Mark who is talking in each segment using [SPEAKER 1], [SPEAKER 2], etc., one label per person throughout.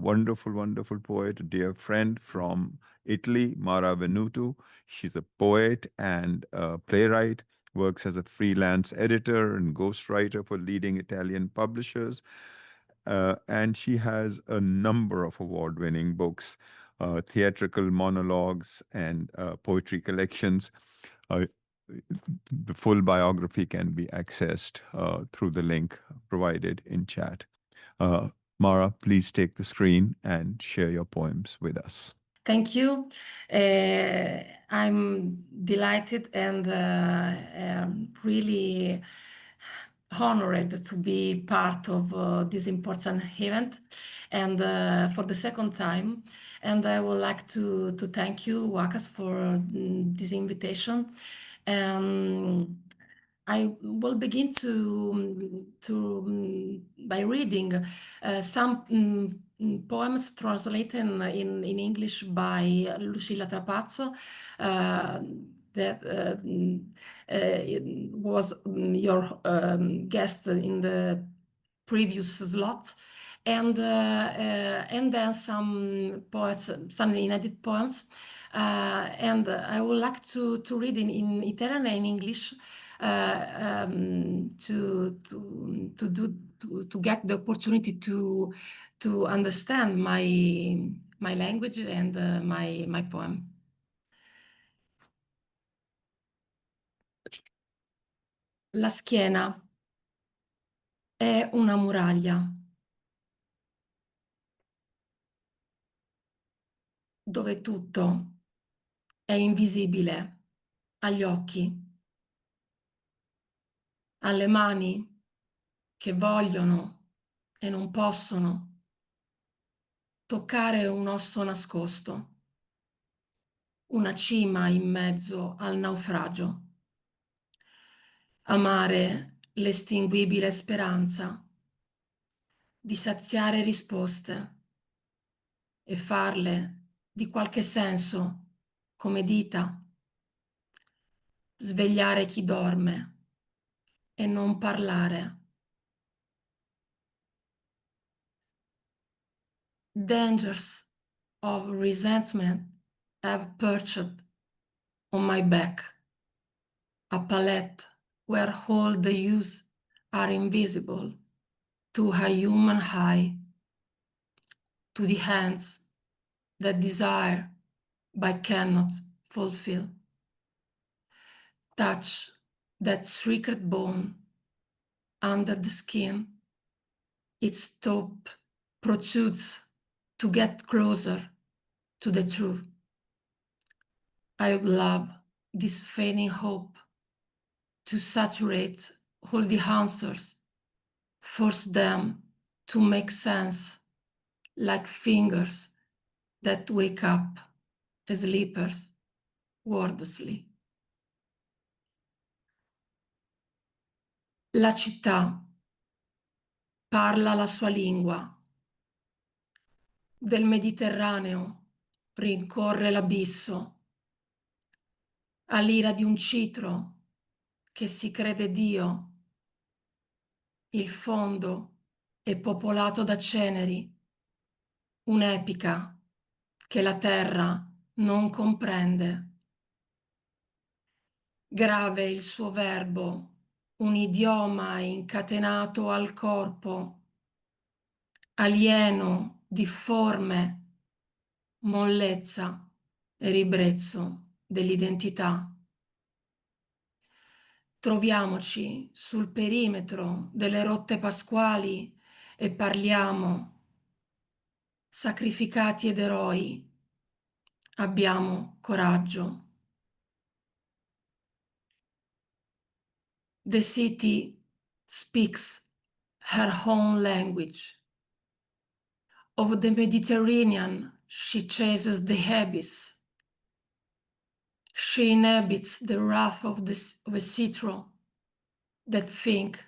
[SPEAKER 1] wonderful, wonderful poet, a dear friend from Italy, Mara Venuto. She's a poet and a playwright, works as a freelance editor and ghostwriter for leading Italian publishers. And she has a number of award-winning books, theatrical monologues, and poetry collections. Uh, the full biography can be accessed through the link provided in chat. Mara, please take the screen and share your poems with us.
[SPEAKER 2] Thank you. I'm delighted and really honored to be part of this important event, and for the second time. And I would like to thank you, Wakas, for this invitation. I will begin by reading some poems translated in English by Lucilla Trapazzo, that was your guest in the previous slot, and then some poets, some inedit poems, and I would like to read in Italian and English to get the opportunity to understand my language and my poem. La schiena è una muraglia dove tutto è invisibile agli occhi, alle mani che vogliono e non possono toccare un osso nascosto, una cima in mezzo al naufragio, amare l'estinguibile speranza di saziare risposte e farle di qualche senso come dita, svegliare chi dorme e non parlare. Dangers of resentment have perched on my back, a palette where all the hues are invisible to a human eye, to the hands that desire but cannot fulfill. Touch that secret bone under the skin, its top protrudes to get closer to the truth. I would love this fading hope to saturate all the answers, force them to make sense like fingers that wake up as sleepers wordlessly. La città parla la sua lingua. Del Mediterraneo rincorre l'abisso, all'ira di un citro che si crede Dio. Il fondo è popolato da ceneri, un'epica che la terra non comprende. Grave il suo verbo, un idioma incatenato al corpo, alieno, difforme, mollezza e ribrezzo dell'identità. Troviamoci sul perimetro delle rotte pasquali e parliamo, sacrificati ed eroi, abbiamo coraggio. The city speaks her own language. Of the Mediterranean, she chases the abyss. She inhabits the wrath of a citro that think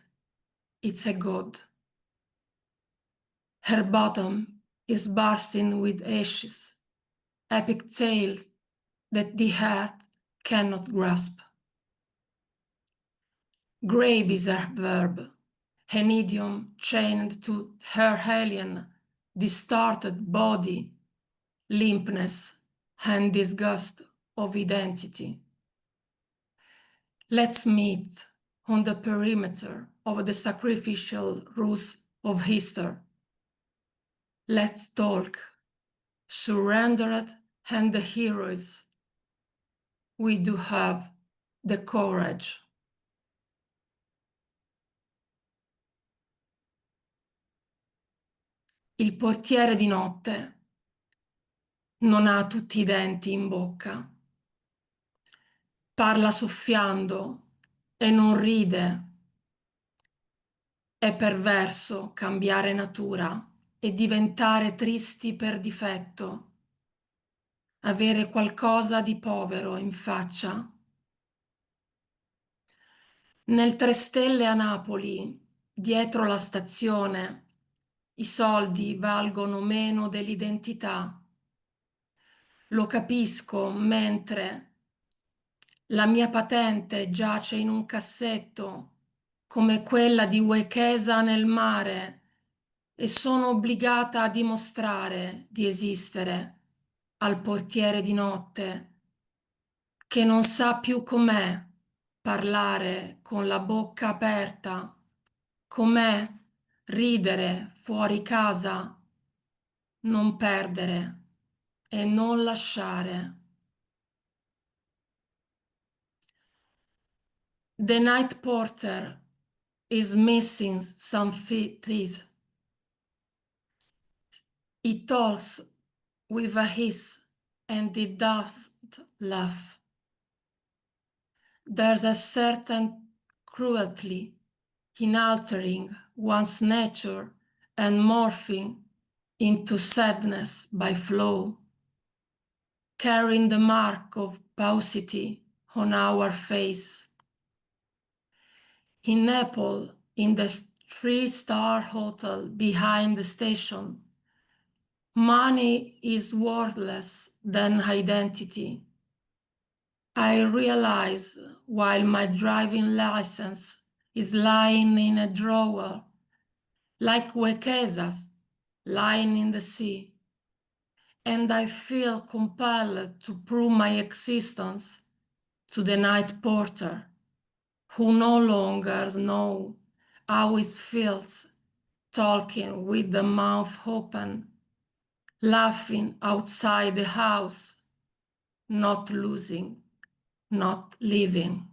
[SPEAKER 2] it's a god. Her bottom is bursting with ashes, epic tales that the heart cannot grasp. Grave is her verb, an idiom chained to her alien distorted body, limpness, and disgust of identity. Let's meet on the perimeter of the sacrificial ruse of history. Let's talk, surrendered and the heroes. We do have the courage. Il portiere di notte non ha tutti i denti in bocca. Parla soffiando e non ride. È perverso cambiare natura e diventare tristi per difetto. Avere qualcosa di povero in faccia. Nel Tre Stelle a Napoli, dietro la stazione, i soldi valgono meno dell'identità. Lo capisco mentre la mia patente giace in un cassetto come quella di Wechesa nel mare e sono obbligata a dimostrare di esistere al portiere di notte che non sa più com'è parlare con la bocca aperta, com'è ridere fuori casa, non perdere e non lasciare. The night porter is missing some teeth. He talks with a hiss and he doesn't laugh. There's a certain cruelty in altering one's nature and morphing into sadness by flow, carrying the mark of paucity on our face. In Naples, in the three-star hotel behind the station, money is worthless than identity. I realize while my driving license is lying in a drawer, like Wekesa's lying in the sea, and I feel compelled to prove my existence to the night porter, who no longer knows how it feels talking with the mouth open, laughing outside the house, not losing, not living.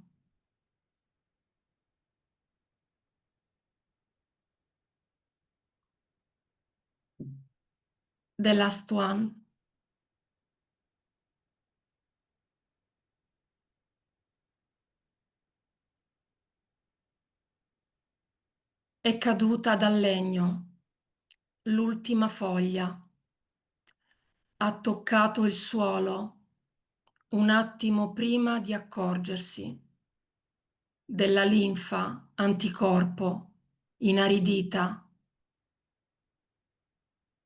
[SPEAKER 2] The last one. È caduta dal legno, l'ultima foglia. Ha toccato il suolo un attimo prima di accorgersi della linfa anticorpo inaridita.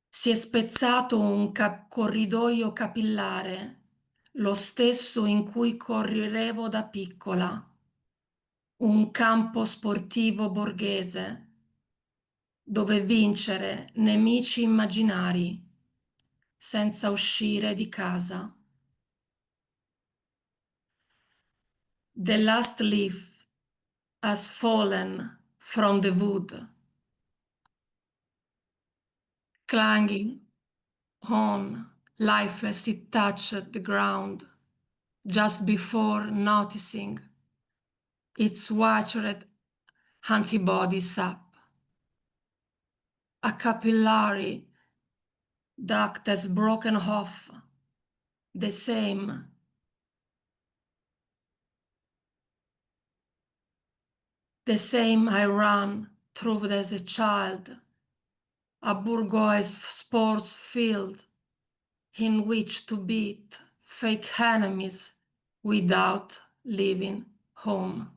[SPEAKER 2] Si è spezzato un corridoio capillare, lo stesso in cui correvo da piccola, un campo sportivo borghese, dove vincere nemici immaginari, senza uscire di casa. The last leaf has fallen from the wood, clanging on lifeless it touched the ground just before noticing its watched antibodies up. A capillary duct has broken off, the same I ran through as a child, a bourgeois sports field in which to beat fake enemies without leaving home.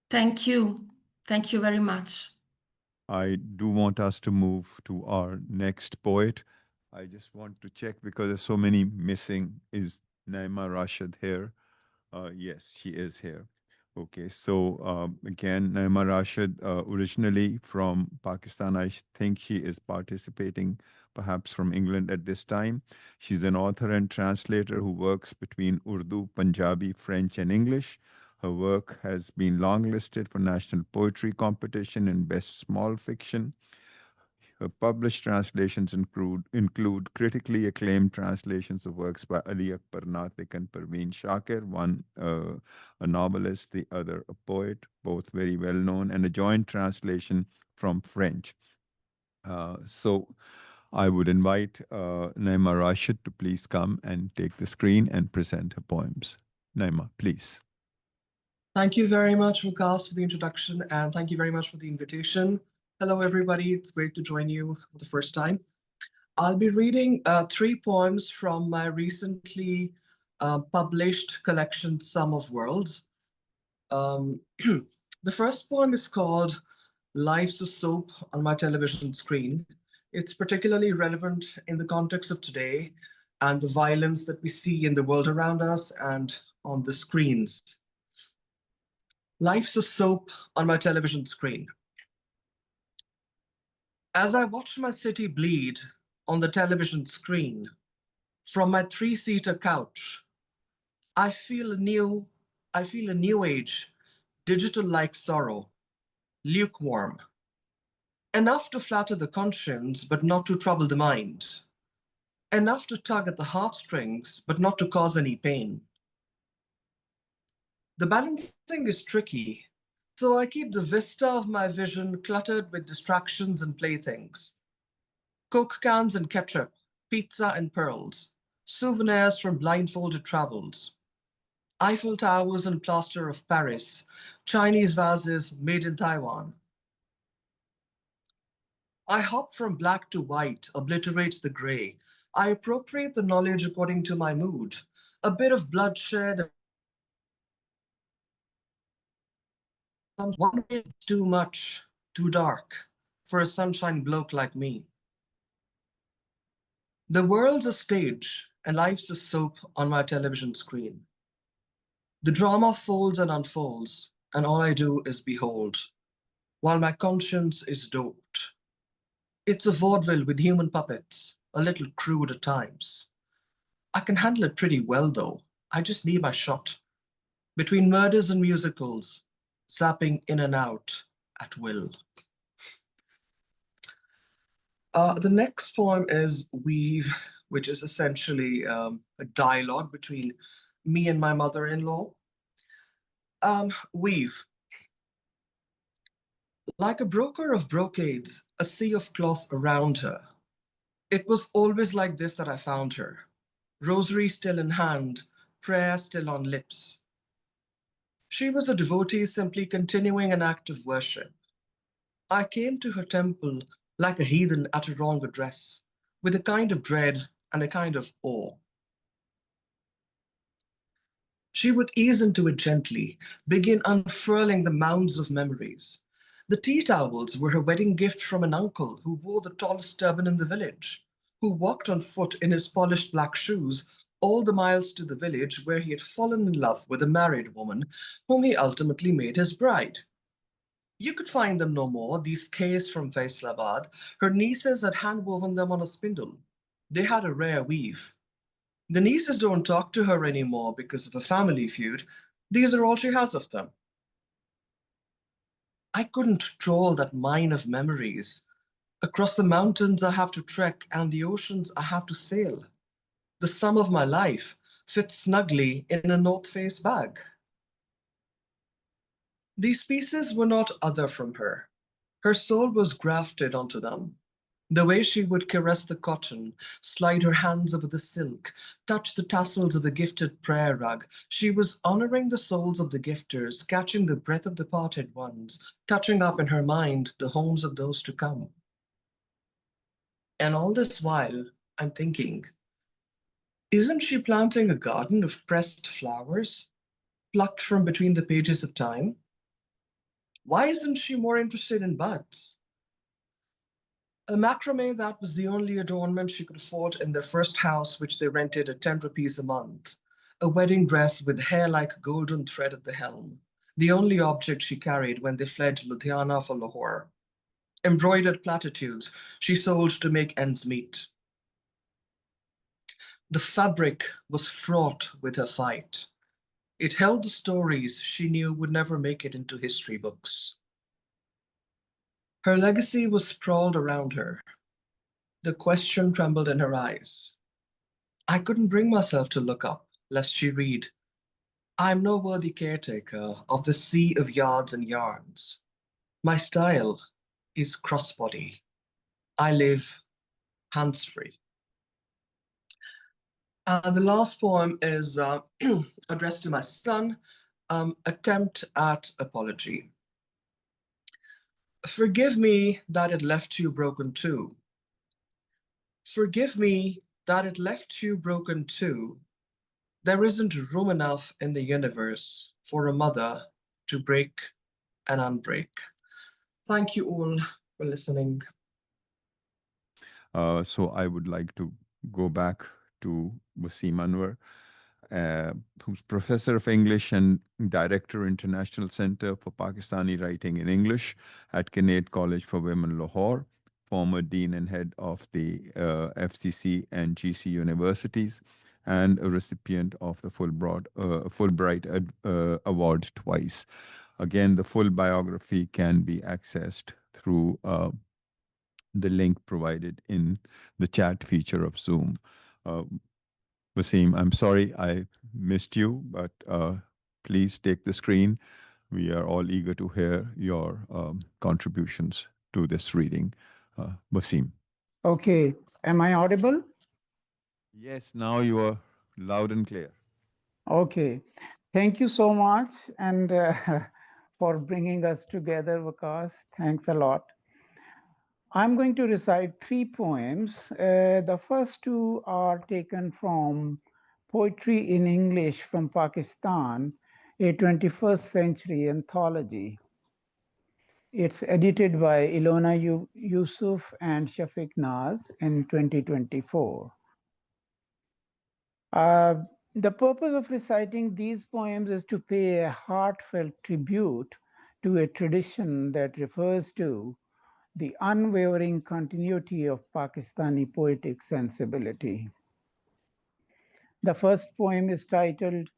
[SPEAKER 2] Thank you. Thank you very much.
[SPEAKER 1] I do want us to move to our next poet. I just want to check because there's so many missing. Is Naima Rashid here? Yes, she is here. Okay, so again, Naima Rashid, originally from Pakistan, I think she is participating perhaps from England at this time. She's an author and translator who works between Urdu, Punjabi, French, and English. Her work has been longlisted for National Poetry Competition and Best Small Fiction. Her published translations include critically acclaimed translations of works by Ali Akbar Natiq and Parveen Shakir, one a novelist, the other a poet, both very well known, and a joint translation from French. So I would invite Naima Rashid to please come and take the screen and present her poems. Naima, please.
[SPEAKER 3] Thank you very much, Vikas, for the introduction, and thank you very much for the invitation. Hello, everybody. It's great to join you for the first time. I'll be reading 3 poems from my recently published collection, Sum of Worlds. The first poem is called Life's a Soap on My Television Screen. It's particularly relevant in the context of today and the violence that we see in the world around us and on the screens. Life's a soap on my television screen. As I watch my city bleed on the television screen, from my 3-seater couch, I feel a new age, digital-like sorrow, lukewarm, enough to flatter the conscience, but not to trouble the mind, enough to tug at the heartstrings, but not to cause any pain. The balancing is tricky, so I keep the vista of my vision cluttered with distractions and playthings. Coke cans and ketchup, pizza and pearls, souvenirs from blindfolded travels, Eiffel Towers and plaster of Paris, Chinese vases made in Taiwan. I hop from black to white, obliterate the gray. I appropriate the knowledge according to my mood. A bit of bloodshed, one way too much, too dark for a sunshine bloke like me. The world's a stage and life's a soap on my television screen. The drama folds and unfolds, and all I do is behold, while my conscience is doped. It's a vaudeville with human puppets, a little crude at times. I can handle it pretty well, though. I just need my shot. Between murders and musicals, zapping in and out at will. The next poem is Weave, which is essentially a dialogue between me and my mother-in-law. Weave. Like a broker of brocades, a sea of cloth around her. It was always like this that I found her. Rosary still in hand, prayer still on lips. She was a devotee simply continuing an act of worship. I came to her temple like a heathen at a wrong address, with a kind of dread and a kind of awe. She would ease into it gently, begin unfurling the mounds of memories. The tea towels were her wedding gift from an uncle who wore the tallest turban in the village, who walked on foot in his polished black shoes all the miles to the village where he had fallen in love with a married woman whom he ultimately made his bride. You could find them no more, these Ks from Faisalabad. Her nieces had hand-woven them on a spindle. They had a rare weave. The nieces don't talk to her anymore because of a family feud. These are all she has of them. I couldn't troll that mine of memories. Across the mountains I have to trek and the oceans I have to sail. The sum of my life fits snugly in a North Face bag. These pieces were not other from her. Her soul was grafted onto them. The way she would caress the cotton, slide her hands over the silk, touch the tassels of a gifted prayer rug, she was honoring the souls of the gifters, catching the breath of the parted ones, touching up in her mind the homes of those to come. And all this while, I'm thinking, isn't she planting a garden of pressed flowers, plucked from between the pages of time? Why isn't she more interested in buds? A macrame, that was the only adornment she could afford in their first house, which they rented at 10 rupees a month. A wedding dress with hair like golden thread at the helm. the only object she carried when they fled Ludhiana for Lahore. Embroidered platitudes she sold to make ends meet. The fabric was fraught with her fight. It held the stories she knew would never make it into history books. Her legacy was sprawled around her. The question trembled in her eyes. I couldn't bring myself to look up, lest she read, I'm no worthy caretaker of the sea of yards and yarns. My style is crossbody. I live hands-free. The last poem is addressed to my son, Attempt at Apology. Forgive me that it left you broken too. Forgive me that it left you broken too. There isn't room enough in the universe for a mother to break and unbreak. Thank you all for listening.
[SPEAKER 1] So I would like to go back to Wasim Anwar, who's professor of English and director, International Center for Pakistani Writing in English at Kinnaird College for Women, Lahore, former dean and head of the FCC and GC universities, and a recipient of the Fulbright Award twice. Again, the full biography can be accessed through the link provided in the chat feature of Zoom. Wasim, I'm sorry I missed you, but please take the screen. We are all eager to hear your contributions to this reading. Wasim.
[SPEAKER 4] Okay, am I audible?
[SPEAKER 1] Yes, now you are loud and clear.
[SPEAKER 4] Okay, thank you so much and for bringing us together, Vikas. Thanks a lot. I'm going to recite three poems. The first two are taken from Poetry in English from Pakistan, a 21st century anthology. It's edited by Ilona Yusuf and Shafiq Naz in 2024. The purpose of reciting these poems is to pay a heartfelt tribute to a tradition that refers to the unwavering continuity of Pakistani poetic sensibility. The first poem is titled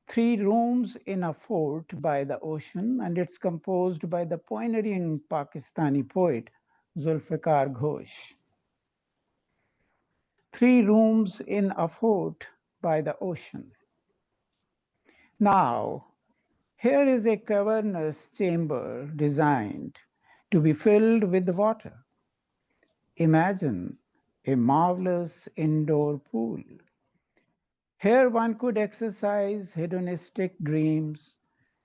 [SPEAKER 4] Three Rooms in a Fort by the Ocean, and it's composed by the pioneering Pakistani poet Zulfikar Ghosh. Three Rooms in a Fort by the Ocean. Now, here is a cavernous chamber designed to be filled with water. Imagine a marvelous indoor pool. Here one could exercise hedonistic dreams,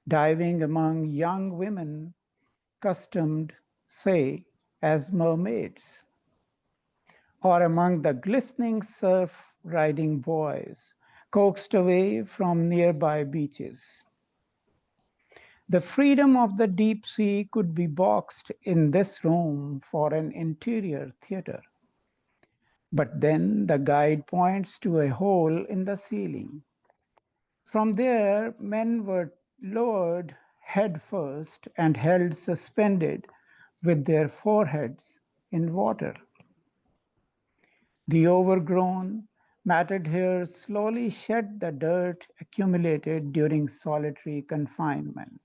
[SPEAKER 4] diving among young women costumed, say, as mermaids, or among the glistening surf riding boys coaxed away from nearby beaches. The freedom of the deep sea could be boxed in this room for an interior theater. But then the guide points to a hole in the ceiling. From there, men were lowered head first and held suspended with their foreheads in water. The overgrown, matted hair slowly shed the dirt accumulated during solitary confinement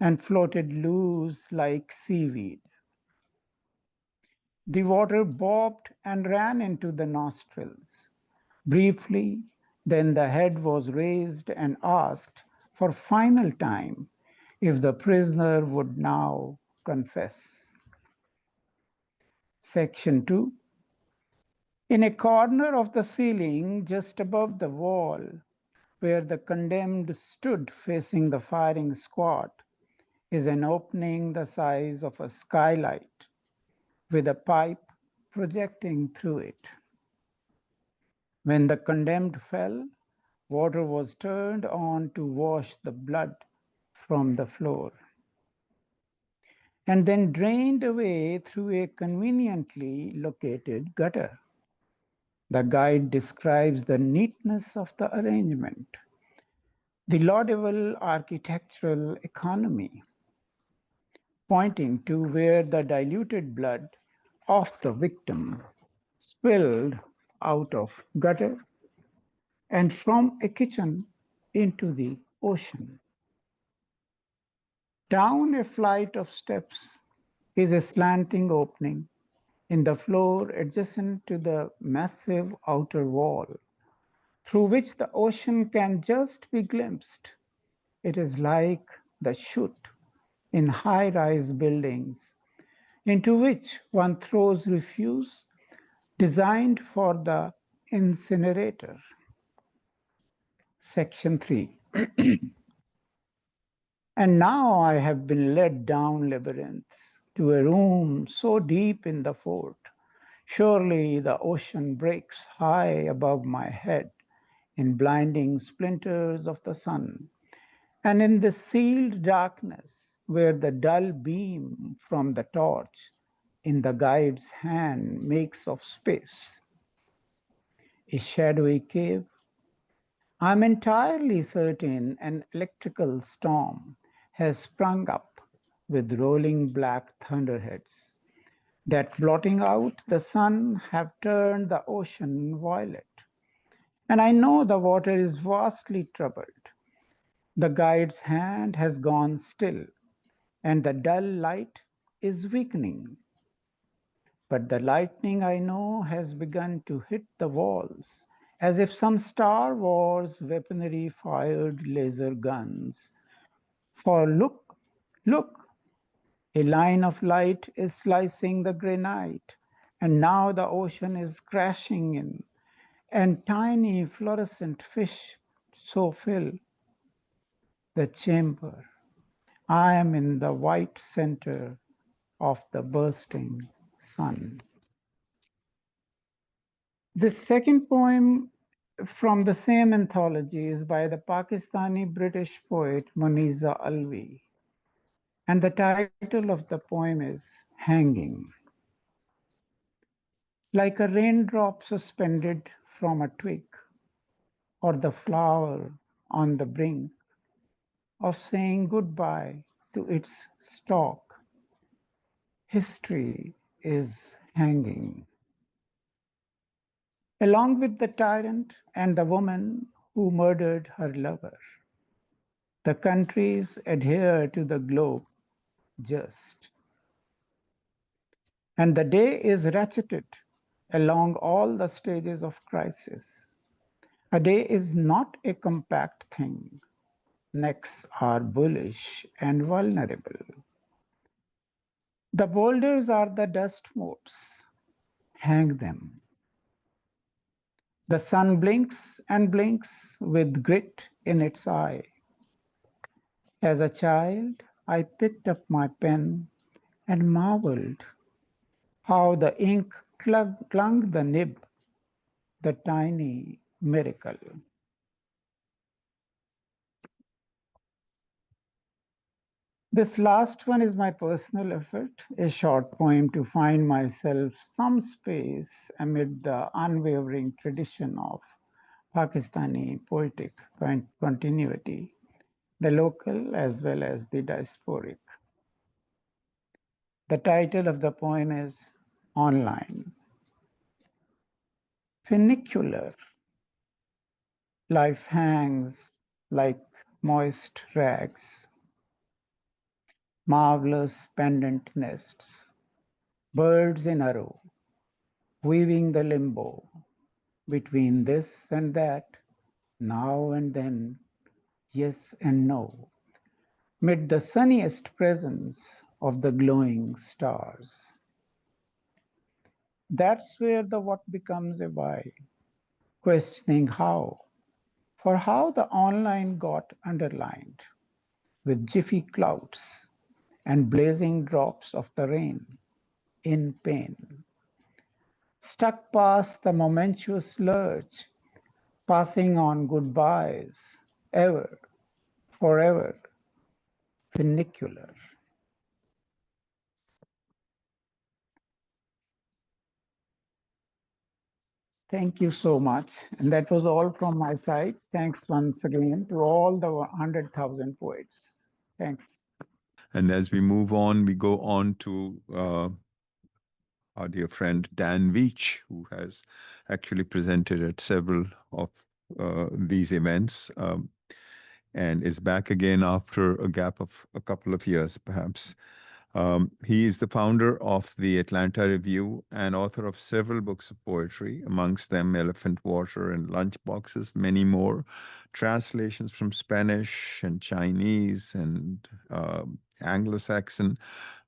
[SPEAKER 4] and floated loose like seaweed. The water bobbed and ran into the nostrils. Briefly, then the head was raised and asked for final time if the prisoner would now confess. Section 2. In a corner of the ceiling, just above the wall, where the condemned stood facing the firing squad, is an opening the size of a skylight with a pipe projecting through it. When the condemned fell, water was turned on to wash the blood from the floor and then drained away through a conveniently located gutter. The guide describes the neatness of the arrangement. The laudable architectural economy, pointing to where the diluted blood of the victim spilled out of gutter and from a kitchen into the ocean. Down a flight of steps is a slanting opening in the floor adjacent to the massive outer wall, through which the ocean can just be glimpsed. It is like the chute in high-rise buildings into which one throws refuse designed for the incinerator. Section 3. And now I have been led down labyrinths to a room so deep in the fort. Surely the ocean breaks high above my head in blinding splinters of the sun. And in the sealed darkness, where the dull beam from the torch in the guide's hand makes of space, a shadowy cave, I'm entirely certain an electrical storm has sprung up with rolling black thunderheads that, blotting out the sun, have turned the ocean violet. And I know the water is vastly troubled. The guide's hand has gone still, and the dull light is weakening. But the lightning, I know, has begun to hit the walls, as if some Star Wars weaponry fired laser guns. For look, look, a line of light is slicing the granite, and now the ocean is crashing in, and tiny fluorescent fish so fill the chamber. I am in the white center of the bursting sun. The second poem from the same anthology is by the Pakistani-British poet Muniza Alvi, and the title of the poem is Hanging. Like a raindrop suspended from a twig, or the flower on the brink of saying goodbye to its stalk, history is hanging. Along with the tyrant and the woman who murdered her lover, the countries adhere to the globe just. And the day is ratcheted along all the stages of crisis. A day is not a compact thing. Necks are bullish and vulnerable. The boulders are the dust motes. Hang them. The sun blinks and blinks with grit in its eye. As a child, I picked up my pen and marveled how the ink clung the nib, the tiny miracle. This last one is my personal effort, a short poem to find myself some space amid the unwavering tradition of Pakistani poetic continuity, the local as well as the diasporic. The title of the poem is Online. Funicular. Life hangs like moist rags, marvelous pendant nests, birds in a row, weaving the limbo between this and that, now and then, yes and no, mid the sunniest presence of the glowing stars. That's where the what becomes a why, questioning how, for how the online got underlined with jiffy clouds and blazing drops of the rain in pain. Stuck past the momentous lurch, passing on goodbyes, ever, forever, funicular. Thank you so much. And that was all from my side. Thanks once again to all the 100,000 poets. Thanks.
[SPEAKER 1] And as we move on, we go on to our dear friend Dan Veach, who has actually presented at several of these events and is back again after a gap of a couple of years, perhaps. He is the founder of the Atlanta Review and author of several books of poetry, amongst them Elephant Water and Lunchboxes, many more, translations from Spanish and Chinese and Anglo-Saxon.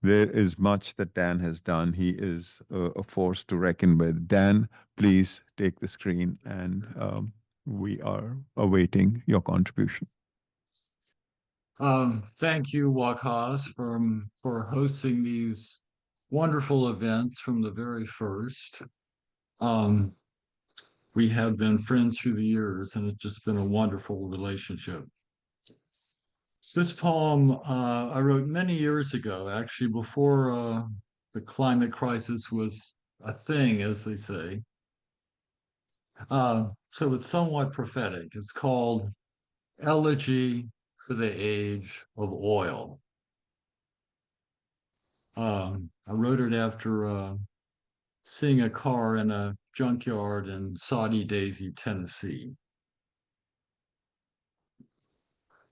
[SPEAKER 1] There is much that Dan has done. He is a force to reckon with. Dan, please take the screen, and we are awaiting your contribution.
[SPEAKER 5] Thank you, Wakas, for hosting these wonderful events from the very first. We have been friends through the years, and it's just been a wonderful relationship. This poem I wrote many years ago, actually before the climate crisis was a thing, as they say. So it's somewhat prophetic. It's called Elegy for the Age of Oil. I wrote it after seeing a car in a junkyard in Saudi Daisy, Tennessee.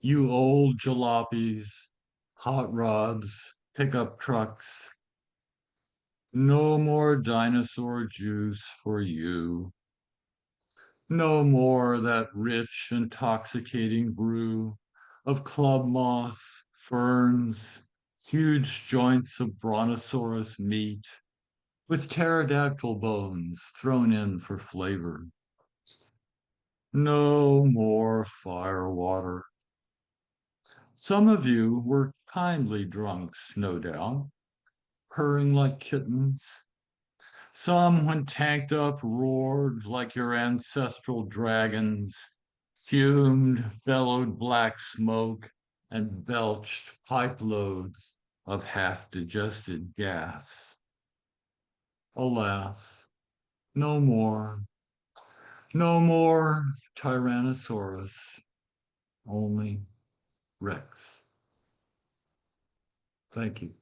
[SPEAKER 5] You old jalopies, hot rods, pickup trucks. No more dinosaur juice for you. No more that rich, intoxicating brew of club moss, ferns, huge joints of brontosaurus meat, with pterodactyl bones thrown in for flavor. No more firewater. Some of you were kindly drunks, no doubt, purring like kittens. Some, when tanked up, roared like your ancestral dragons, fumed, bellowed black smoke, and belched pipe loads of half-digested gas. Alas, no more. No more Tyrannosaurus, only Rex. Thank you.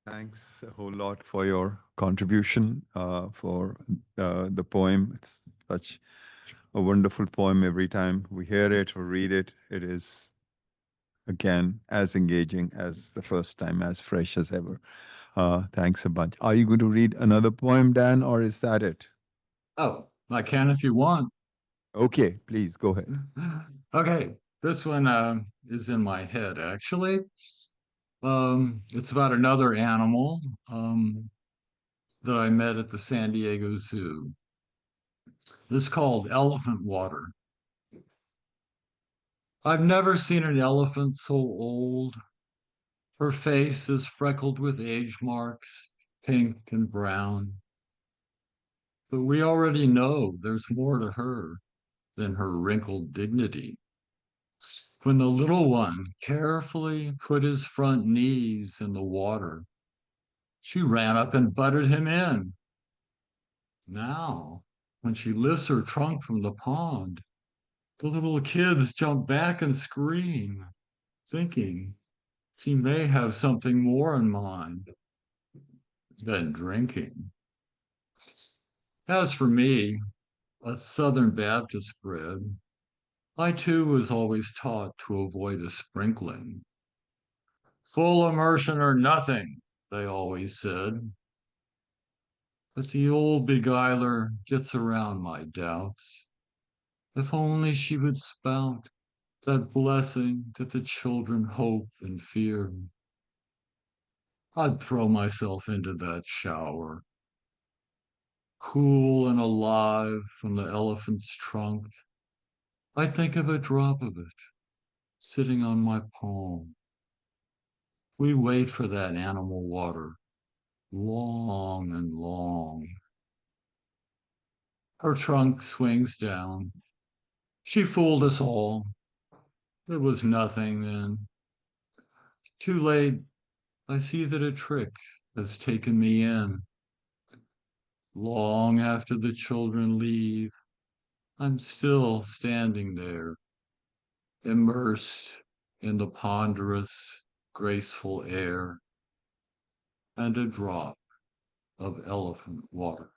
[SPEAKER 1] Thanks a whole lot for your contribution for the poem. It's such a wonderful poem. Every time we hear it or read it, it is, again, as engaging as the first time, as fresh as ever. Thanks a bunch. Are you going to read another poem, Dan, or is that it?
[SPEAKER 5] Oh, I can if you want.
[SPEAKER 1] Okay, please go ahead.
[SPEAKER 5] Okay, this one is in my head, actually. It's about another animal that I met at the San Diego Zoo. This is called Elephant Water. I've never seen an elephant so old. Her face is freckled with age marks, pink and brown. But we already know there's more to her than her wrinkled dignity. When the little one carefully put his front knees in the water, she ran up and butted him in. Now, when she lifts her trunk from the pond, the little kids jump back and scream, thinking she may have something more in mind than drinking. As for me, a Southern Baptist bred, I too was always taught to avoid a sprinkling. Full immersion or nothing, they always said. But the old beguiler gets around my doubts. If only she would spout that blessing that the children hope and fear, I'd throw myself into that shower, cool and alive from the elephant's trunk. I think of a drop of it sitting on my palm. We wait for that animal water long and long. Her trunk swings down. She fooled us all. It was nothing then. Too late, I see that a trick has taken me in. Long after the children leave, I'm still standing there, immersed in the ponderous, graceful air, and a drop of elephant water.